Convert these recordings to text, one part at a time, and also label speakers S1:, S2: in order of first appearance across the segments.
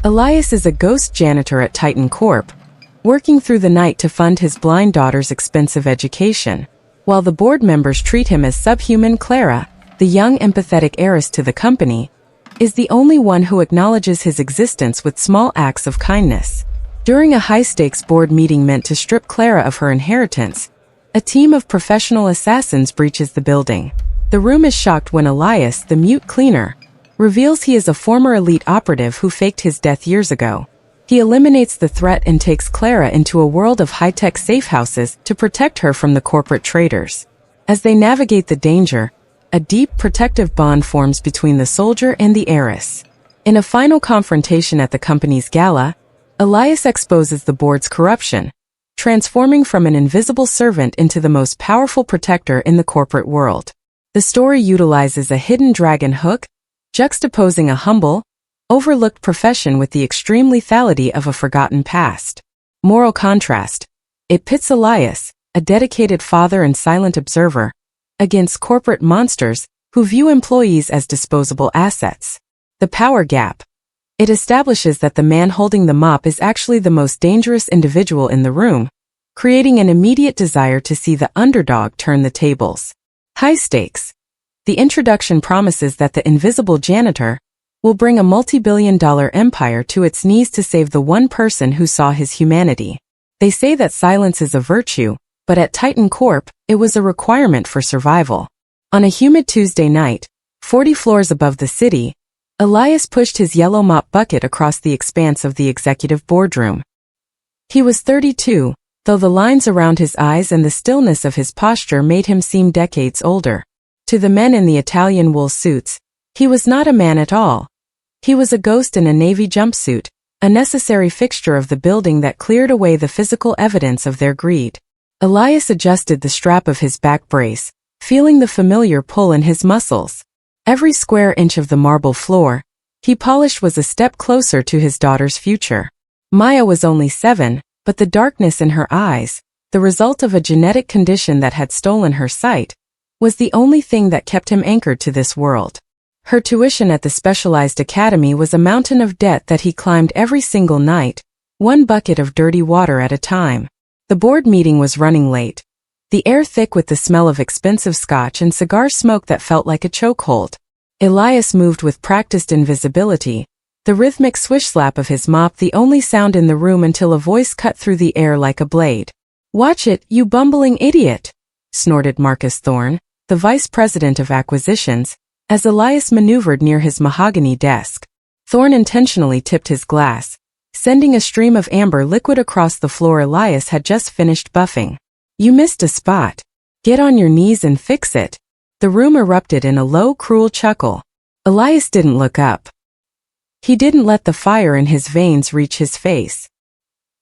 S1: Elias is a ghost janitor at Titan Corp, working through the night to fund his blind daughter's expensive education. While the board members treat him as subhuman, Clara, the young empathetic heiress to the company, is the only one who acknowledges his existence with small acts of kindness. During a high-stakes board meeting meant to strip Clara of her inheritance, a team of professional assassins breaches the building. The room is shocked when Elias, the mute cleaner, reveals he is a former elite operative who faked his death years ago. He eliminates the threat and takes Clara into a world of high-tech safe houses to protect her from the corporate traitors. As they navigate the danger, a deep protective bond forms between the soldier and the heiress. In a final confrontation at the company's gala, Elias exposes the board's corruption, transforming from an invisible servant into the most powerful protector in the corporate world. The story utilizes a hidden dragon hook, juxtaposing a humble, overlooked profession with the extreme lethality of a forgotten past. Moral contrast. It pits Elias, a dedicated father and silent observer, against corporate monsters who view employees as disposable assets. The power gap. It establishes that the man holding the mop is actually the most dangerous individual in the room, creating an immediate desire to see the underdog turn the tables. High stakes. The introduction promises that the invisible janitor will bring a multi-billion-dollar empire to its knees to save the one person who saw his humanity. They say that silence is a virtue, but at Titan Corp, it was a requirement for survival. On a humid Tuesday night, 40 floors above the city, Elias pushed his yellow mop bucket across the expanse of the executive boardroom. He was 32, though the lines around his eyes and the stillness of his posture made him seem decades older. To the men in the Italian wool suits, he was not a man at all. He was a ghost in a navy jumpsuit, a necessary fixture of the building that cleared away the physical evidence of their greed. Elias adjusted the strap of his back brace, feeling the familiar pull in his muscles. Every square inch of the marble floor he polished was a step closer to his daughter's future. Maya was only 7, but the darkness in her eyes, the result of a genetic condition that had stolen her sight, was the only thing that kept him anchored to this world. Her tuition at the specialized academy was a mountain of debt that he climbed every single night, one bucket of dirty water at a time. The board meeting was running late, the air thick with the smell of expensive scotch and cigar smoke that felt like a chokehold. Elias moved with practiced invisibility, the rhythmic swish-slap of his mop the only sound in the room until a voice cut through the air like a blade. "Watch it, you bumbling idiot!" snorted Marcus Thorne, the vice president of acquisitions, as Elias maneuvered near his mahogany desk. Thorne intentionally tipped his glass, sending a stream of amber liquid across the floor Elias had just finished buffing. "You missed a spot. Get on your knees and fix it." The room erupted in a low, cruel chuckle. Elias didn't look up. He didn't let the fire in his veins reach his face.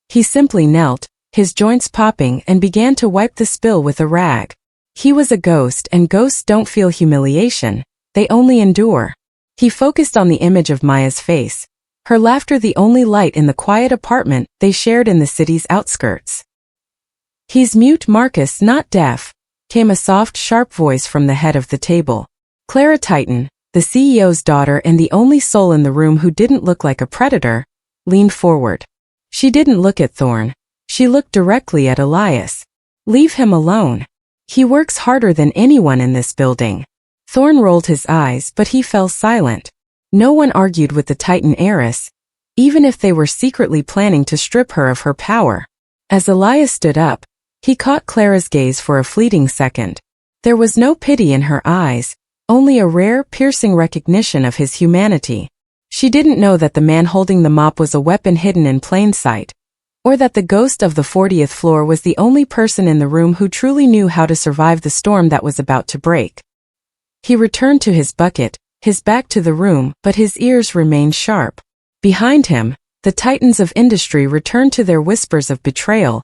S1: He simply knelt, his joints popping, and began to wipe the spill with a rag. He was a ghost, and ghosts don't feel humiliation, they only endure. He focused on the image of Maya's face, her laughter the only light in the quiet apartment they shared in the city's outskirts. "He's mute, Marcus, not deaf," came a soft, sharp voice from the head of the table. Clara Titan, the CEO's daughter and the only soul in the room who didn't look like a predator, leaned forward. She didn't look at Thorne. She looked directly at Elias. "Leave him alone. He works harder than anyone in this building." Thorne rolled his eyes, but he fell silent. No one argued with the Titan heiress, even if they were secretly planning to strip her of her power. As Elias stood up, he caught Clara's gaze for a fleeting second. There was no pity in her eyes, only a rare, piercing recognition of his humanity. She didn't know that the man holding the mop was a weapon hidden in plain sight, or that the ghost of the 40th floor was the only person in the room who truly knew how to survive the storm that was about to break. He returned to his bucket, his back to the room, but his ears remained sharp. Behind him, the titans of industry returned to their whispers of betrayal,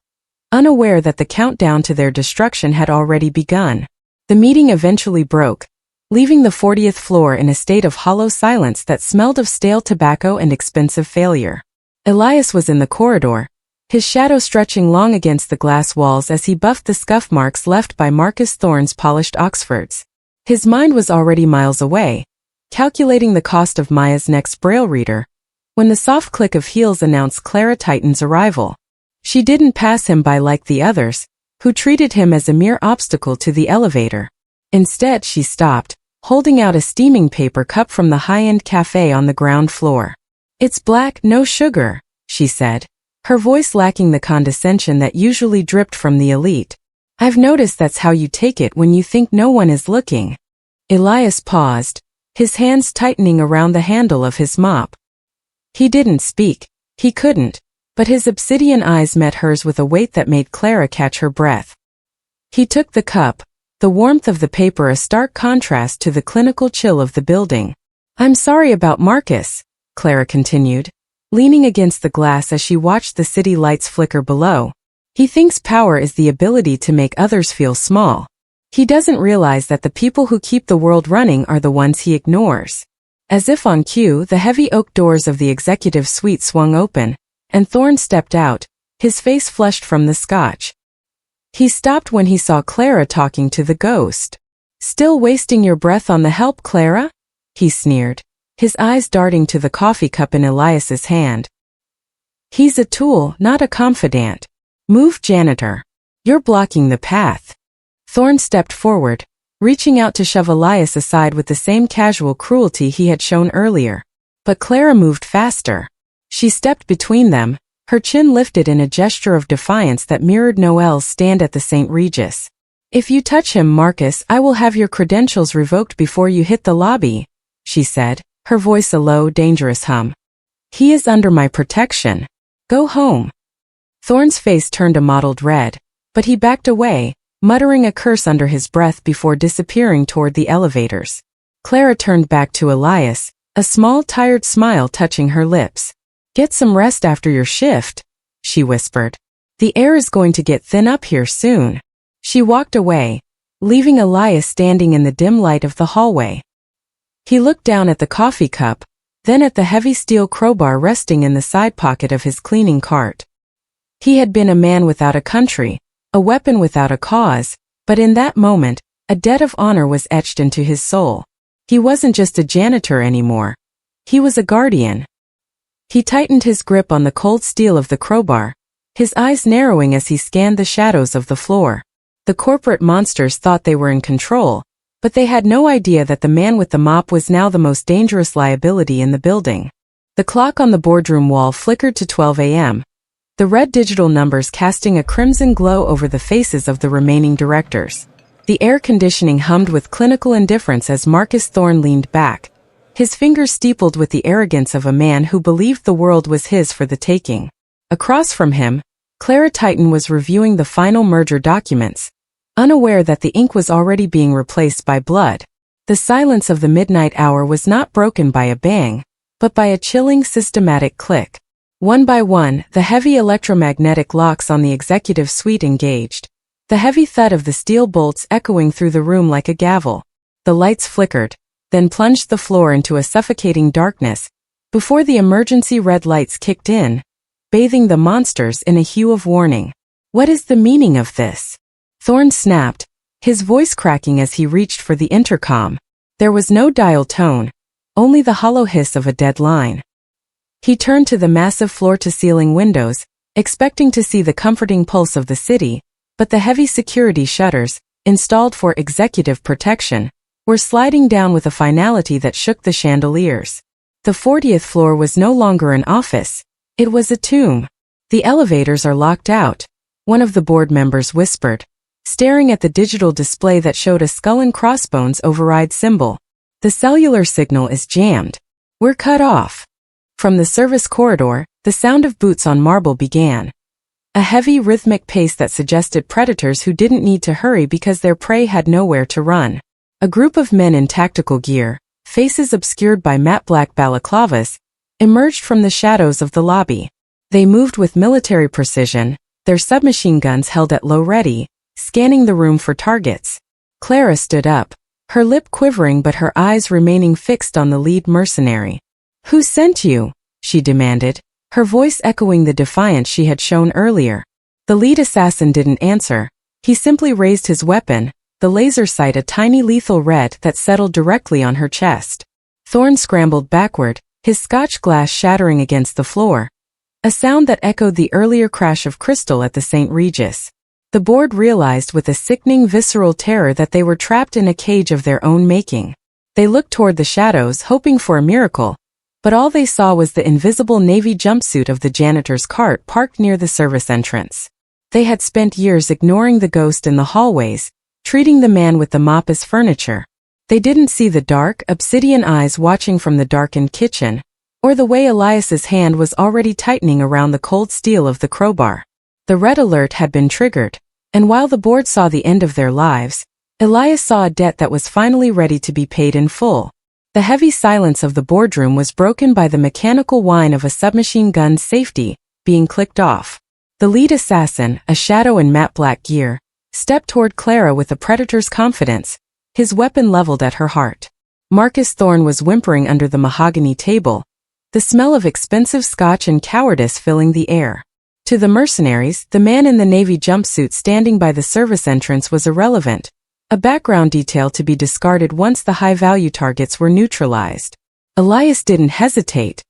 S1: unaware that the countdown to their destruction had already begun. The meeting eventually broke, leaving the 40th floor in a state of hollow silence that smelled of stale tobacco and expensive failure. Elias was in the corridor, his shadow stretching long against the glass walls as he buffed the scuff marks left by Marcus Thorne's polished Oxfords. His mind was already miles away, calculating the cost of Maya's next braille reader, when the soft click of heels announced Clara Titan's arrival. She didn't pass him by like the others, who treated him as a mere obstacle to the elevator. Instead, she stopped, holding out a steaming paper cup from the high-end cafe on the ground floor. "It's black, no sugar," she said, her voice lacking the condescension that usually dripped from the elite. "I've noticed that's how you take it when you think no one is looking." Elias paused, his hands tightening around the handle of his mop. He didn't speak, he couldn't, but his obsidian eyes met hers with a weight that made Clara catch her breath. He took the cup, the warmth of the paper a stark contrast to the clinical chill of the building. "I'm sorry about Marcus," Clara continued, leaning against the glass as she watched the city lights flicker below. "He thinks power is the ability to make others feel small. He doesn't realize that the people who keep the world running are the ones he ignores." As if on cue, the heavy oak doors of the executive suite swung open, and Thorne stepped out, his face flushed from the scotch. He stopped when he saw Clara talking to the ghost. "Still wasting your breath on the help, Clara?" he sneered, his eyes darting to the coffee cup in Elias's hand. "He's a tool, not a confidant. Move, janitor. You're blocking the path." Thorne stepped forward, reaching out to shove Elias aside with the same casual cruelty he had shown earlier. But Clara moved faster. She stepped between them, her chin lifted in a gesture of defiance that mirrored Noelle's stand at the St. Regis. "If you touch him, Marcus, I will have your credentials revoked before you hit the lobby," she said, her voice a low, dangerous hum. "He is under my protection. Go home." Thorne's face turned a mottled red, but he backed away, muttering a curse under his breath before disappearing toward the elevators. Clara turned back to Elias, a small, tired smile touching her lips. "Get some rest after your shift," she whispered. "The air is going to get thin up here soon." She walked away, leaving Elias standing in the dim light of the hallway. He looked down at the coffee cup, then at the heavy steel crowbar resting in the side pocket of his cleaning cart. He had been a man without a country, a weapon without a cause, but in that moment, a debt of honor was etched into his soul. He wasn't just a janitor anymore. He was a guardian. He tightened his grip on the cold steel of the crowbar, his eyes narrowing as he scanned the shadows of the floor. The corporate monsters thought they were in control, but they had no idea that the man with the mop was now the most dangerous liability in the building. The clock on the boardroom wall flickered to 12 a.m., the red digital numbers casting a crimson glow over the faces of the remaining directors. The air conditioning hummed with clinical indifference as Marcus Thorne leaned back, his fingers steepled with the arrogance of a man who believed the world was his for the taking. Across from him, Clara Titan was reviewing the final merger documents, unaware that the ink was already being replaced by blood. The silence of the midnight hour was not broken by a bang, but by a chilling systematic click. One by one, the heavy electromagnetic locks on the executive suite engaged, the heavy thud of the steel bolts echoing through the room like a gavel. The lights flickered, then plunged the floor into a suffocating darkness, before the emergency red lights kicked in, bathing the monsters in a hue of warning. "What is the meaning of this?" Thorne snapped, his voice cracking as he reached for the intercom. There was no dial tone, only the hollow hiss of a dead line. He turned to the massive floor-to-ceiling windows, expecting to see the comforting pulse of the city, but the heavy security shutters, installed for executive protection, were sliding down with a finality that shook the chandeliers. The 40th floor was no longer an office, it was a tomb. "The elevators are locked out," one of the board members whispered, staring at the digital display that showed a skull and crossbones override symbol. "The cellular signal is jammed. We're cut off." From the service corridor, the sound of boots on marble began. A heavy rhythmic pace that suggested predators who didn't need to hurry because their prey had nowhere to run. A group of men in tactical gear, faces obscured by matte black balaclavas, emerged from the shadows of the lobby. They moved with military precision, their submachine guns held at low ready, scanning the room for targets. Clara stood up, her lip quivering but her eyes remaining fixed on the lead mercenary. "Who sent you?" she demanded, her voice echoing the defiance she had shown earlier. The lead assassin didn't answer. He simply raised his weapon, the laser sight a tiny lethal red that settled directly on her chest. Thorne scrambled backward, his scotch glass shattering against the floor, a sound that echoed the earlier crash of crystal at the St. Regis. The board realized with a sickening visceral terror that they were trapped in a cage of their own making. They looked toward the shadows hoping for a miracle, but all they saw was the invisible navy jumpsuit of the janitor's cart parked near the service entrance. They had spent years ignoring the ghost in the hallways, treating the man with the mop as furniture. They didn't see the dark, obsidian eyes watching from the darkened kitchen, or the way Elias's hand was already tightening around the cold steel of the crowbar. The red alert had been triggered, and while the board saw the end of their lives, Elias saw a debt that was finally ready to be paid in full. The heavy silence of the boardroom was broken by the mechanical whine of a submachine gun's safety being clicked off. The lead assassin, a shadow in matte black gear, stepped toward Clara with a predator's confidence, his weapon leveled at her heart. Marcus Thorne was whimpering under the mahogany table, the smell of expensive scotch and cowardice filling the air. To the mercenaries, the man in the navy jumpsuit standing by the service entrance was irrelevant, a background detail to be discarded once the high-value targets were neutralized. Elias didn't hesitate.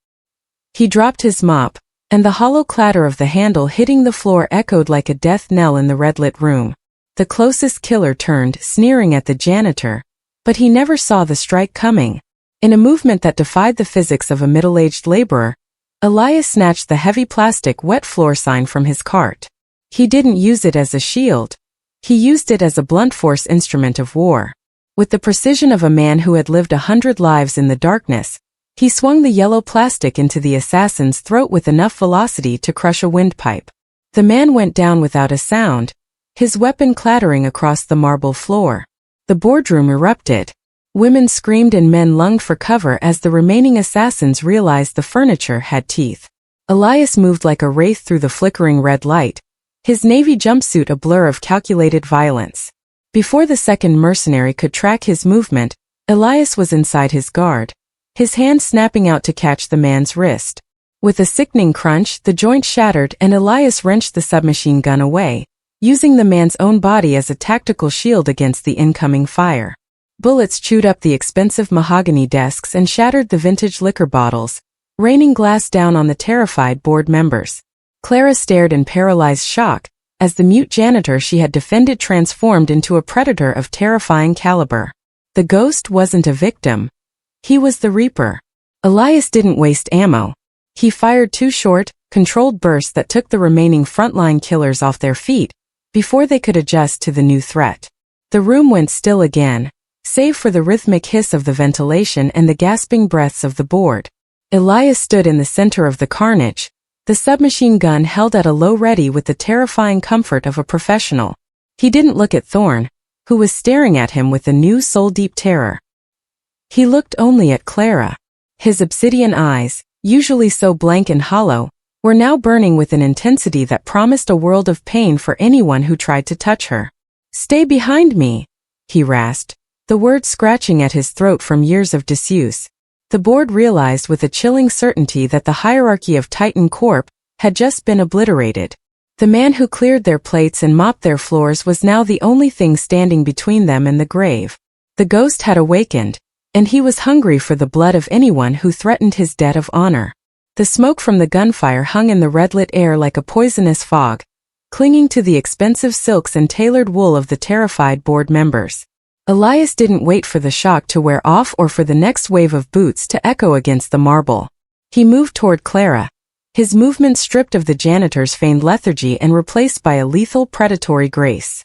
S1: He dropped his mop, and the hollow clatter of the handle hitting the floor echoed like a death knell in the red-lit room. The closest killer turned, sneering at the janitor, but he never saw the strike coming. In a movement that defied the physics of a middle-aged laborer, Elias snatched the heavy plastic wet floor sign from his cart. He didn't use it as a shield. He used it as a blunt force instrument of war. With the precision of a man who had lived 100 lives in the darkness, he swung the yellow plastic into the assassin's throat with enough velocity to crush a windpipe. The man went down without a sound, his weapon clattering across the marble floor. The boardroom erupted. Women screamed and men lunged for cover as the remaining assassins realized the furniture had teeth. Elias moved like a wraith through the flickering red light, his navy jumpsuit a blur of calculated violence. Before the second mercenary could track his movement, Elias was inside his guard, his hand snapping out to catch the man's wrist. With a sickening crunch, the joint shattered and Elias wrenched the submachine gun away, using the man's own body as a tactical shield against the incoming fire. Bullets chewed up the expensive mahogany desks and shattered the vintage liquor bottles, raining glass down on the terrified board members. Clara stared in paralyzed shock, as the mute janitor she had defended transformed into a predator of terrifying caliber. The ghost wasn't a victim. He was the Reaper. Elias didn't waste ammo. He fired two short, controlled bursts that took the remaining frontline killers off their feet, before they could adjust to the new threat. The room went still again, save for the rhythmic hiss of the ventilation and the gasping breaths of the board. Elias stood in the center of the carnage, the submachine gun held at a low ready with the terrifying comfort of a professional. He didn't look at Thorne, who was staring at him with a new soul-deep terror. He looked only at Clara. His obsidian eyes, usually so blank and hollow, were now burning with an intensity that promised a world of pain for anyone who tried to touch her. "Stay behind me," he rasped, the words scratching at his throat from years of disuse. The board realized with a chilling certainty that the hierarchy of Titan Corp had just been obliterated. The man who cleared their plates and mopped their floors was now the only thing standing between them and the grave. The ghost had awakened, and he was hungry for the blood of anyone who threatened his debt of honor. The smoke from the gunfire hung in the red-lit air like a poisonous fog, clinging to the expensive silks and tailored wool of the terrified board members. Elias didn't wait for the shock to wear off or for the next wave of boots to echo against the marble. He moved toward Clara, his movement stripped of the janitor's feigned lethargy and replaced by a lethal predatory grace.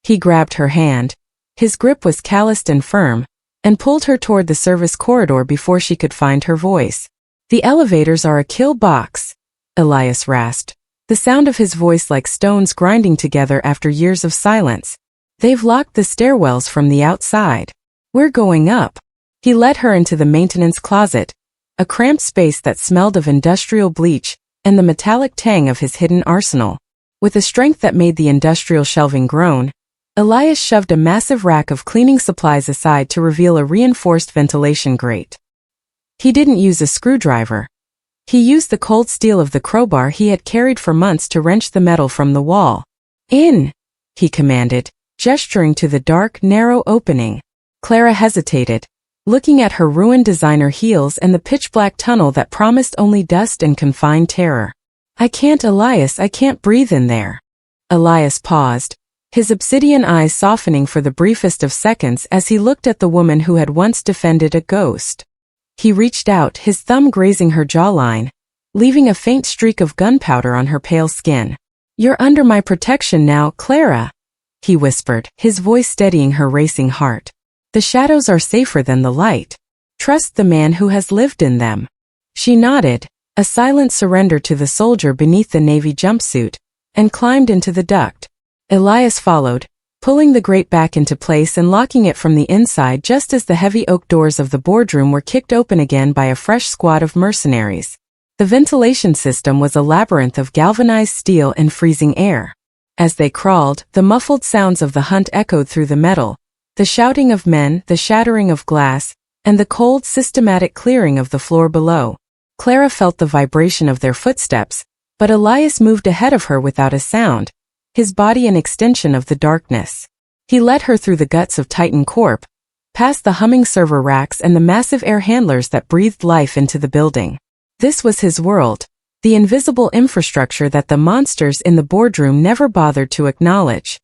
S1: He grabbed her hand, his grip was calloused and firm, and pulled her toward the service corridor before she could find her voice. "The elevators are a kill box," Elias rasped, the sound of his voice like stones grinding together after years of silence. "They've locked the stairwells from the outside. We're going up." He led her into the maintenance closet, a cramped space that smelled of industrial bleach and the metallic tang of his hidden arsenal. With a strength that made the industrial shelving groan, Elias shoved a massive rack of cleaning supplies aside to reveal a reinforced ventilation grate. He didn't use a screwdriver. He used the cold steel of the crowbar he had carried for months to wrench the metal from the wall. "In!" he commanded, gesturing to the dark, narrow opening. Clara hesitated, looking at her ruined designer heels and the pitch-black tunnel that promised only dust and confined terror. I can't, Elias, I can't breathe in there. Elias paused, his obsidian eyes softening for the briefest of seconds as he looked at the woman who had once defended a ghost. He reached out, his thumb grazing her jawline, leaving a faint streak of gunpowder on her pale skin. You're under my protection now, Clara, he whispered, his voice steadying her racing heart. The shadows are safer than the light. Trust the man who has lived in them. She nodded, a silent surrender to the soldier beneath the navy jumpsuit, and climbed into the duct. Elias followed, pulling the grate back into place and locking it from the inside just as the heavy oak doors of the boardroom were kicked open again by a fresh squad of mercenaries. The ventilation system was a labyrinth of galvanized steel and freezing air. As they crawled, the muffled sounds of the hunt echoed through the metal, the shouting of men, the shattering of glass, and the cold, systematic clearing of the floor below. Clara felt the vibration of their footsteps, but Elias moved ahead of her without a sound, his body an extension of the darkness. He led her through the guts of Titan Corp, past the humming server racks and the massive air handlers that breathed life into the building. This was his world, the invisible infrastructure that the monsters in the boardroom never bothered to acknowledge.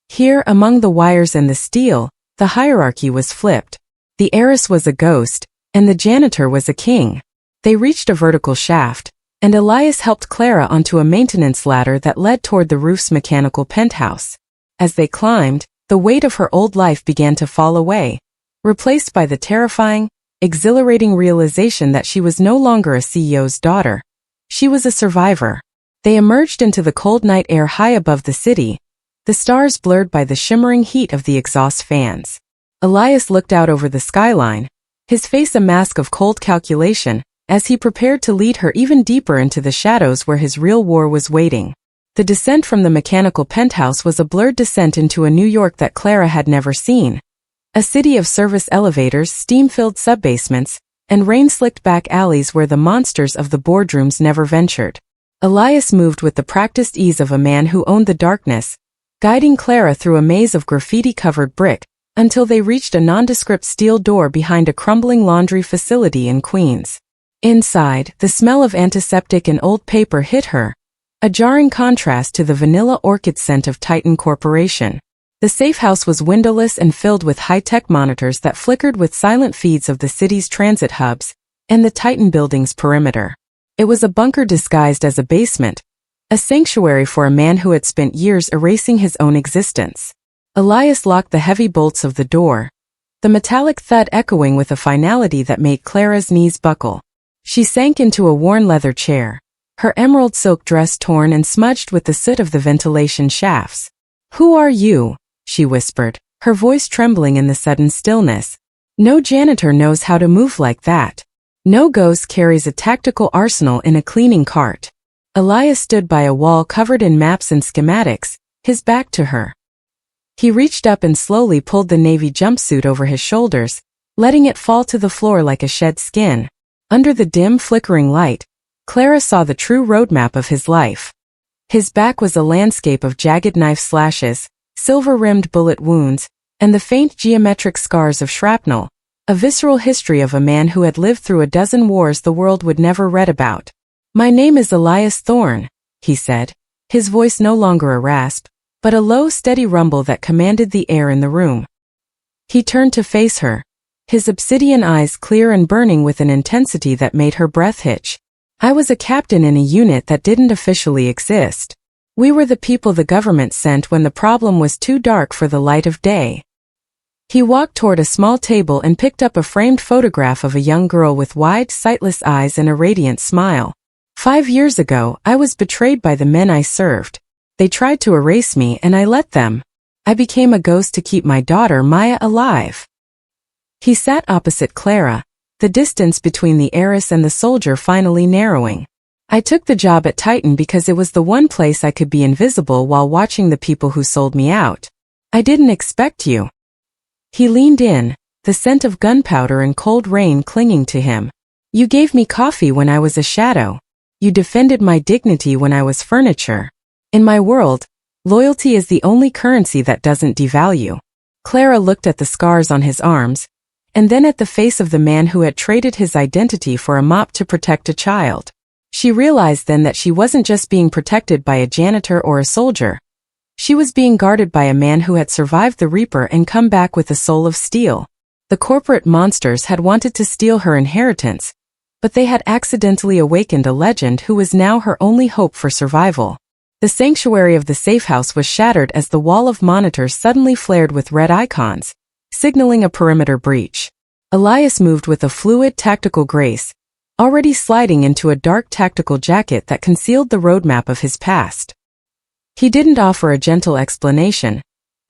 S1: Here, among the wires and the steel, the hierarchy was flipped. The heiress was a ghost, and the janitor was a king. They reached a vertical shaft, and Elias helped Clara onto a maintenance ladder that led toward the roof's mechanical penthouse. As they climbed, the weight of her old life began to fall away, replaced by the terrifying, exhilarating realization that she was no longer a CEO's daughter. She was a survivor. They emerged into the cold night air high above the city, the stars blurred by the shimmering heat of the exhaust fans. Elias looked out over the skyline, his face a mask of cold calculation, as he prepared to lead her even deeper into the shadows where his real war was waiting. The descent from the mechanical penthouse was a blurred descent into a New York that Clara had never seen. A city of service elevators, steam-filled subbasements, and rain-slicked back alleys where the monsters of the boardrooms never ventured. Elias moved with the practiced ease of a man who owned the darkness, guiding Clara through a maze of graffiti-covered brick, until they reached a nondescript steel door behind a crumbling laundry facility in Queens. Inside, the smell of antiseptic and old paper hit her, a jarring contrast to the vanilla orchid scent of Titan Corporation. The safe house was windowless and filled with high-tech monitors that flickered with silent feeds of the city's transit hubs and the Titan building's perimeter. It was a bunker disguised as a basement, a sanctuary for a man who had spent years erasing his own existence. Elias locked the heavy bolts of the door, the metallic thud echoing with a finality that made Clara's knees buckle. She sank into a worn leather chair, her emerald silk dress torn and smudged with the soot of the ventilation shafts. "Who are you?" she whispered, her voice trembling in the sudden stillness. "No janitor knows how to move like that. No ghost carries a tactical arsenal in a cleaning cart." Elias stood by a wall covered in maps and schematics, his back to her. He reached up and slowly pulled the navy jumpsuit over his shoulders, letting it fall to the floor like a shed skin. Under the dim, flickering light, Clara saw the true roadmap of his life. His back was a landscape of jagged knife slashes, silver-rimmed bullet wounds, and the faint geometric scars of shrapnel, a visceral history of a man who had lived through a dozen wars the world would never read about. "My name is Elias Thorne," he said, his voice no longer a rasp, but a low, steady rumble that commanded the air in the room. He turned to face her, his obsidian eyes clear and burning with an intensity that made her breath hitch. "I was a captain in a unit that didn't officially exist. We were the people the government sent when the problem was too dark for the light of day." He walked toward a small table and picked up a framed photograph of a young girl with wide, sightless eyes and a radiant smile. 5 years ago, I was betrayed by the men I served. They tried to erase me and I let them. I became a ghost to keep my daughter Maya alive. He sat opposite Clara, the distance between the heiress and the soldier finally narrowing. "I took the job at Titan because it was the one place I could be invisible while watching the people who sold me out. I didn't expect you." He leaned in, the scent of gunpowder and cold rain clinging to him. "You gave me coffee when I was a shadow. You defended my dignity when I was furniture. In my world, loyalty is the only currency that doesn't devalue." Clara looked at the scars on his arms, and then at the face of the man who had traded his identity for a mop to protect a child. She realized then that she wasn't just being protected by a janitor or a soldier. She was being guarded by a man who had survived the Reaper and come back with a soul of steel. The corporate monsters had wanted to steal her inheritance, but they had accidentally awakened a legend who was now her only hope for survival. The sanctuary of the safe house was shattered as the wall of monitors suddenly flared with red icons, signaling a perimeter breach. Elias moved with a fluid tactical grace, already sliding into a dark tactical jacket that concealed the roadmap of his past. He didn't offer a gentle explanation.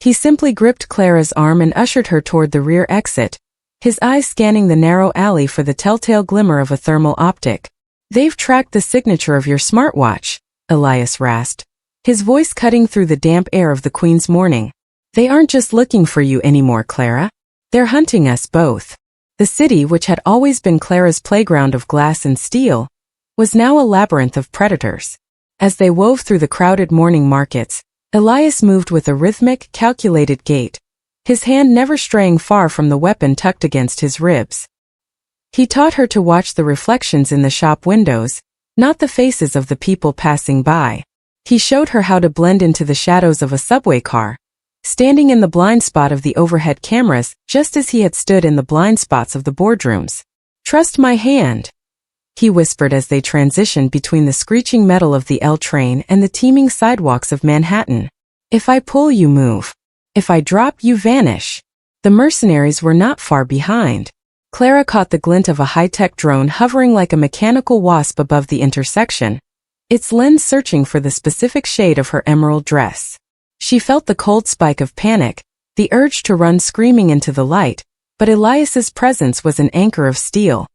S1: He simply gripped Clara's arm and ushered her toward the rear exit, his eyes scanning the narrow alley for the telltale glimmer of a thermal optic. "They've tracked the signature of your smartwatch," Elias rasped, his voice cutting through the damp air of the Queen's morning. "They aren't just looking for you anymore, Clara. They're hunting us both." The city, which had always been Clara's playground of glass and steel, was now a labyrinth of predators. As they wove through the crowded morning markets, Elias moved with a rhythmic, calculated gait, his hand never straying far from the weapon tucked against his ribs. He taught her to watch the reflections in the shop windows, not the faces of the people passing by. He showed her how to blend into the shadows of a subway car, standing in the blind spot of the overhead cameras just as he had stood in the blind spots of the boardrooms. "Trust my hand," he whispered as they transitioned between the screeching metal of the L train and the teeming sidewalks of Manhattan. "If I pull, you move. If I drop, you vanish." The mercenaries were not far behind. Clara caught the glint of a high-tech drone hovering like a mechanical wasp above the intersection, its lens searching for the specific shade of her emerald dress. She felt the cold spike of panic, the urge to run screaming into the light, but Elias's presence was an anchor of steel.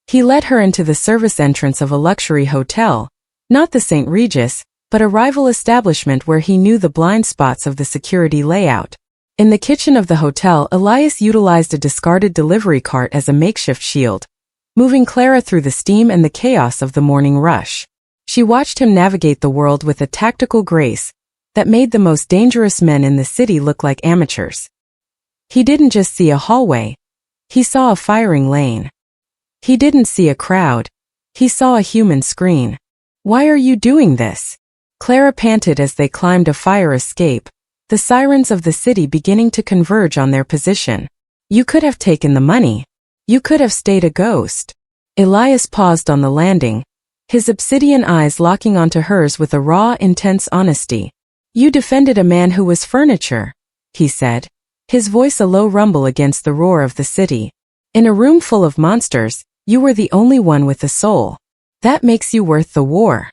S1: He led her into the service entrance of a luxury hotel, not the St. Regis, but a rival establishment where he knew the blind spots of the security layout. In the kitchen of the hotel, Elias utilized a discarded delivery cart as a makeshift shield, moving Clara through the steam and the chaos of the morning rush. She watched him navigate the world with a tactical grace that made the most dangerous men in the city look like amateurs. He didn't just see a hallway, he saw a firing lane. He didn't see a crowd, he saw a human screen. "Why are you doing this?" Clara panted as they climbed a fire escape, the sirens of the city beginning to converge on their position. "You could have taken the money. You could have stayed a ghost." Elias paused on the landing, his obsidian eyes locking onto hers with a raw, intense honesty. "You defended a man who was furniture," he said, his voice a low rumble against the roar of the city. "In a room full of monsters, you were the only one with a soul. That makes you worth the war."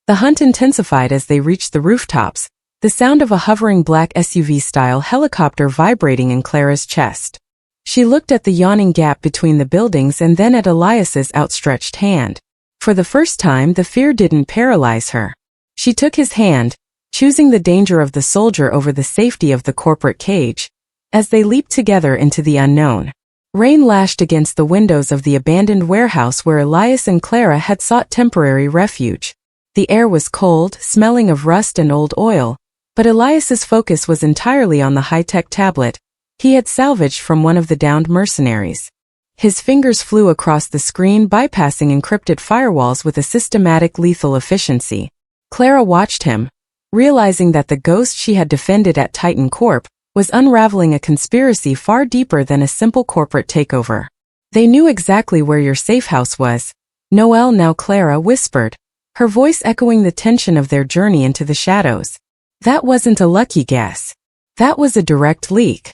S1: The hunt intensified as they reached the rooftops, the sound of a hovering black SUV-style helicopter vibrating in Clara's chest. She looked at the yawning gap between the buildings and then at Elias's outstretched hand. For the first time, the fear didn't paralyze her. She took his hand, choosing the danger of the soldier over the safety of the corporate cage, as they leaped together into the unknown. Rain lashed against the windows of the abandoned warehouse where Elias and Clara had sought temporary refuge. The air was cold, smelling of rust and old oil, but Elias's focus was entirely on the high-tech tablet he had salvaged from one of the downed mercenaries. His fingers flew across the screen, bypassing encrypted firewalls with a systematic, lethal efficiency. Clara watched him, realizing that the ghost she had defended at Titan Corp was unraveling a conspiracy far deeper than a simple corporate takeover. "They knew exactly where your safe house was." "Noelle," now Clara whispered, her voice echoing the tension of their journey into the shadows. "That wasn't a lucky guess. That was a direct leak."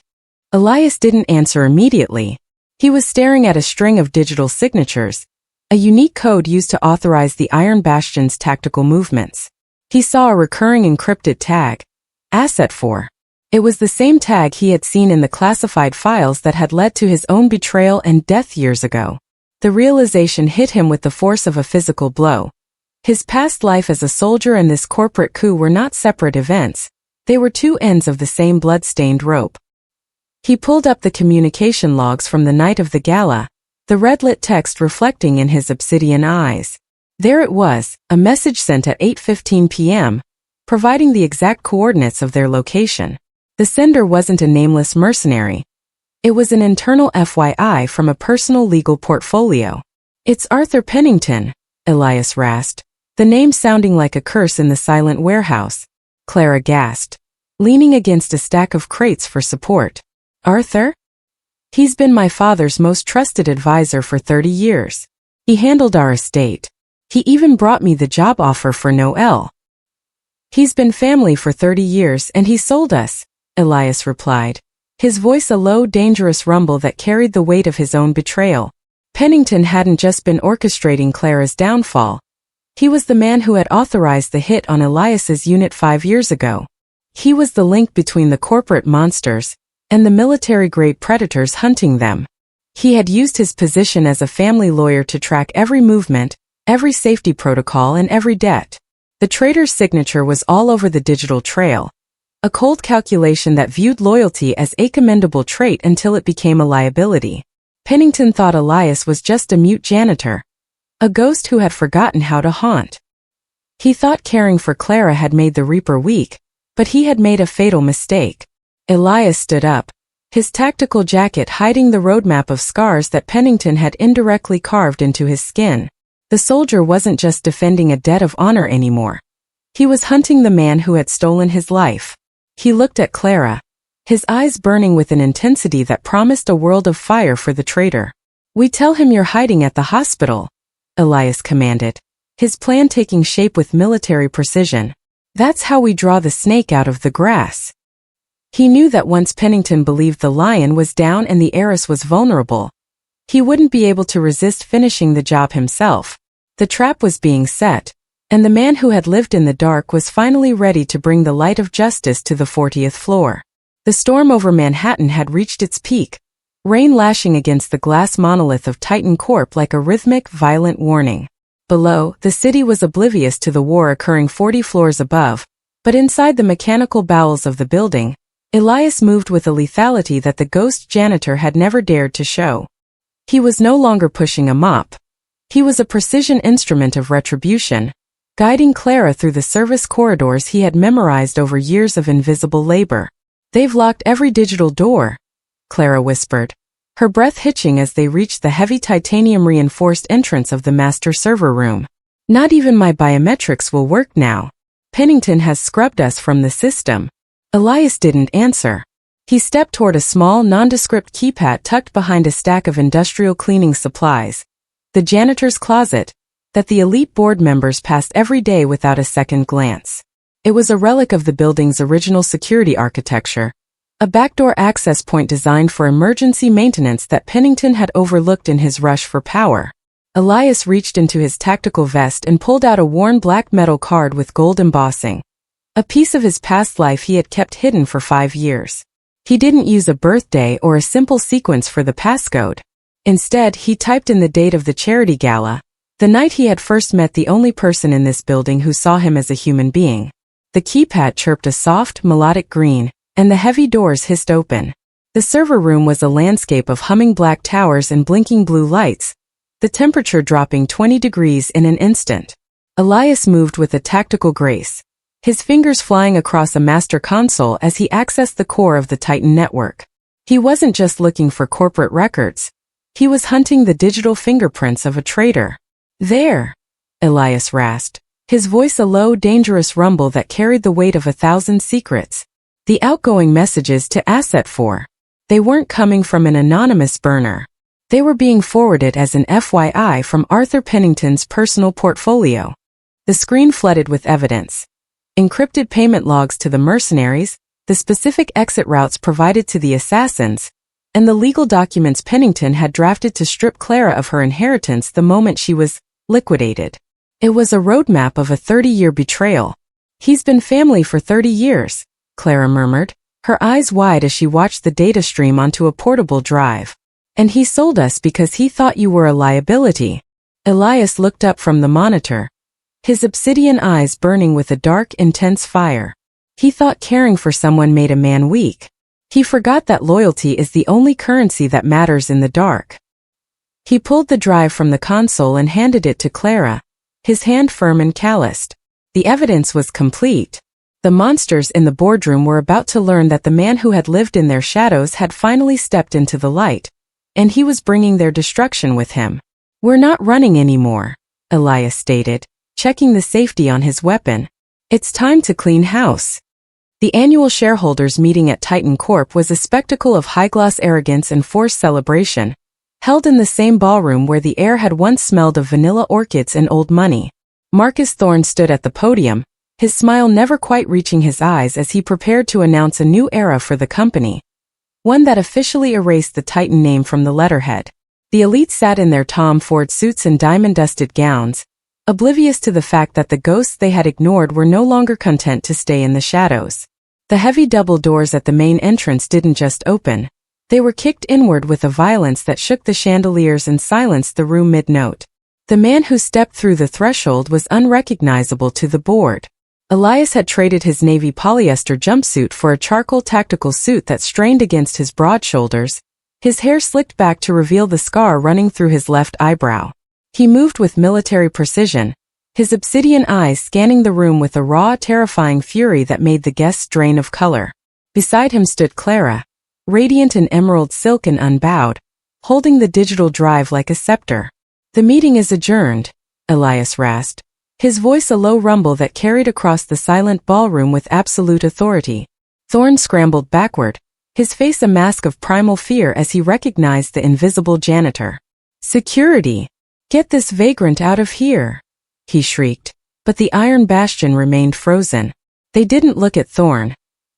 S1: Elias didn't answer immediately. He was staring at a string of digital signatures, a unique code used to authorize the Iron Bastion's tactical movements. He saw a recurring encrypted tag, Asset 4. It was the same tag he had seen in the classified files that had led to his own betrayal and death years ago. The realization hit him with the force of a physical blow. His past life as a soldier and this corporate coup were not separate events. They were two ends of the same blood-stained rope. He pulled up the communication logs from the night of the gala, the red-lit text reflecting in his obsidian eyes. There it was, a message sent at 8:15 p.m., providing the exact coordinates of their location. The sender wasn't a nameless mercenary. It was an internal FYI from a personal legal portfolio. "It's Arthur Pennington," Elias rasped, the name sounding like a curse in the silent warehouse. Clara gasped, leaning against a stack of crates for support. "Arthur? He's been my father's most trusted advisor for 30 years. He handled our estate. He even brought me the job offer for Noel. He's been family for 30 years and he sold us," Elias replied, his voice a low, dangerous rumble that carried the weight of his own betrayal. Pennington hadn't just been orchestrating Clara's downfall. He was the man who had authorized the hit on Elias's unit 5 years ago. He was the link between the corporate monsters and the military-grade predators hunting them. He had used his position as a family lawyer to track every movement, every safety protocol, and every debt. The traitor's signature was all over the digital trail, a cold calculation that viewed loyalty as a commendable trait until it became a liability. Pennington thought Elias was just a mute janitor, a ghost who had forgotten how to haunt. He thought caring for Clara had made the Reaper weak, but he had made a fatal mistake. Elias stood up, his tactical jacket hiding the roadmap of scars that Pennington had indirectly carved into his skin. The soldier wasn't just defending a debt of honor anymore. He was hunting the man who had stolen his life. He looked at Clara, his eyes burning with an intensity that promised a world of fire for the traitor. "We tell him you're hiding at the hospital," Elias commanded, his plan taking shape with military precision. "That's how we draw the snake out of the grass." He knew that once Pennington believed the lion was down and the heiress was vulnerable, he wouldn't be able to resist finishing the job himself. The trap was being set, and the man who had lived in the dark was finally ready to bring the light of justice to the 40th floor. The storm over Manhattan had reached its peak, rain lashing against the glass monolith of Titan Corp like a rhythmic, violent warning. Below, the city was oblivious to the war occurring 40 floors above, but inside the mechanical bowels of the building, Elias moved with a lethality that the ghost janitor had never dared to show. He was no longer pushing a mop. He was a precision instrument of retribution, guiding Clara through the service corridors he had memorized over years of invisible labor. "They've locked every digital door," Clara whispered, her breath hitching as they reached the heavy titanium-reinforced entrance of the master server room. "Not even my biometrics will work now. Pennington has scrubbed us from the system." Elias didn't answer. He stepped toward a small, nondescript keypad tucked behind a stack of industrial cleaning supplies, the janitor's closet, that the elite board members passed every day without a second glance. It was a relic of the building's original security architecture, a backdoor access point designed for emergency maintenance that Pennington had overlooked in his rush for power. Elias reached into his tactical vest and pulled out a worn black metal card with gold embossing, a piece of his past life he had kept hidden for 5 years. He didn't use a birthday or a simple sequence for the passcode. Instead, he typed in the date of the charity gala, the night he had first met the only person in this building who saw him as a human being. The keypad chirped a soft, melodic green, and the heavy doors hissed open. The server room was a landscape of humming black towers and blinking blue lights, the temperature dropping 20 degrees in an instant. Elias moved with a tactical grace, his fingers flying across a master console as he accessed the core of the Titan network. He wasn't just looking for corporate records. He was hunting the digital fingerprints of a traitor. "There," Elias rasped, his voice a low, dangerous rumble that carried the weight of 1,000 secrets. The outgoing messages to Asset 4. They weren't coming from an anonymous burner. They were being forwarded as an FYI from Arthur Pennington's personal portfolio. The screen flooded with evidence. Encrypted payment logs to the mercenaries, the specific exit routes provided to the assassins, and the legal documents Pennington had drafted to strip Clara of her inheritance the moment she was liquidated. It was a roadmap of a 30-year betrayal. "He's been family for 30 years, Clara murmured, her eyes wide as she watched the data stream onto a portable drive. "And he sold us because he thought you were a liability." Elias looked up from the monitor, his obsidian eyes burning with a dark, intense fire. He thought caring for someone made a man weak. He forgot that loyalty is the only currency that matters in the dark. He pulled the drive from the console and handed it to Clara, his hand firm and calloused. The evidence was complete. The monsters in the boardroom were about to learn that the man who had lived in their shadows had finally stepped into the light, and he was bringing their destruction with him. "We're not running anymore," Elias stated, checking the safety on his weapon. "It's time to clean house." The annual shareholders meeting at Titan Corp was a spectacle of high-gloss arrogance and forced celebration, held in the same ballroom where the air had once smelled of vanilla orchids and old money. Marcus Thorne stood at the podium, his smile never quite reaching his eyes as he prepared to announce a new era for the company, one that officially erased the Titan name from the letterhead. The elite sat in their Tom Ford suits and diamond-dusted gowns, oblivious to the fact that the ghosts they had ignored were no longer content to stay in the shadows. The heavy double doors at the main entrance didn't just open, they were kicked inward with a violence that shook the chandeliers and silenced the room mid-note. The man who stepped through the threshold was unrecognizable to the board. Elias had traded his navy polyester jumpsuit for a charcoal tactical suit that strained against his broad shoulders, his hair slicked back to reveal the scar running through his left eyebrow. He moved with military precision, his obsidian eyes scanning the room with a raw, terrifying fury that made the guests drain of color. Beside him stood Clara, radiant in emerald silk and unbowed, holding the digital drive like a scepter. "The meeting is adjourned," Elias rasped, his voice a low rumble that carried across the silent ballroom with absolute authority. Thorne scrambled backward, his face a mask of primal fear as he recognized the invisible janitor. "Security! Get this vagrant out of here!" he shrieked, but the iron bastion remained frozen. They didn't look at Thorne.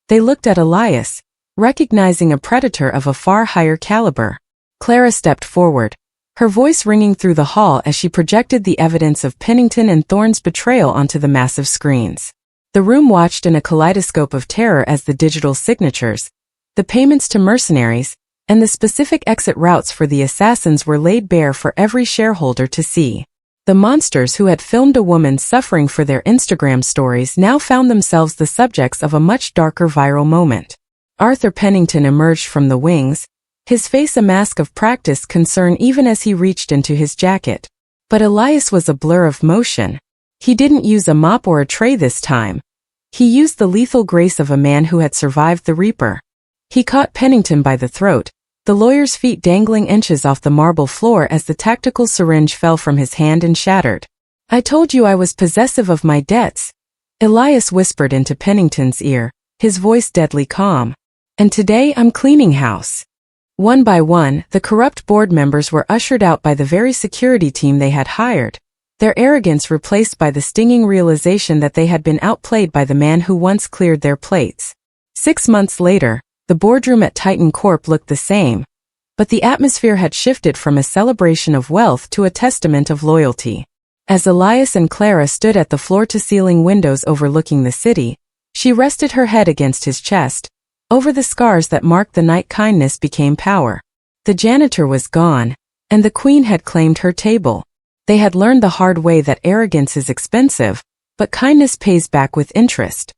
S1: They looked at Elias, recognizing a predator of a far higher caliber. Clara stepped forward, her voice ringing through the hall as she projected the evidence of Pennington and Thorne's betrayal onto the massive screens. The room watched in a kaleidoscope of terror as the digital signatures, the payments to mercenaries, and the specific exit routes for the assassins were laid bare for every shareholder to see. The monsters who had filmed a woman suffering for their Instagram stories now found themselves the subjects of a much darker viral moment. Arthur Pennington emerged from the wings, his face a mask of practiced concern even as he reached into his jacket. But Elias was a blur of motion. He didn't use a mop or a tray this time. He used the lethal grace of a man who had survived the Reaper. He caught Pennington by the throat, the lawyer's feet dangling inches off the marble floor as the tactical syringe fell from his hand and shattered. "I told you I was possessive of my debts," Elias whispered into Pennington's ear, his voice deadly calm. "And today I'm cleaning house." One by one, the corrupt board members were ushered out by the very security team they had hired, their arrogance replaced by the stinging realization that they had been outplayed by the man who once cleared their plates. 6 months later, the boardroom at Titan Corp looked the same, but the atmosphere had shifted from a celebration of wealth to a testament of loyalty. As Elias and Clara stood at the floor-to-ceiling windows overlooking the city, she rested her head against his chest. Over the scars that marked the night kindness became power. The janitor was gone, and the queen had claimed her table. They had learned the hard way that arrogance is expensive, but kindness pays back with interest.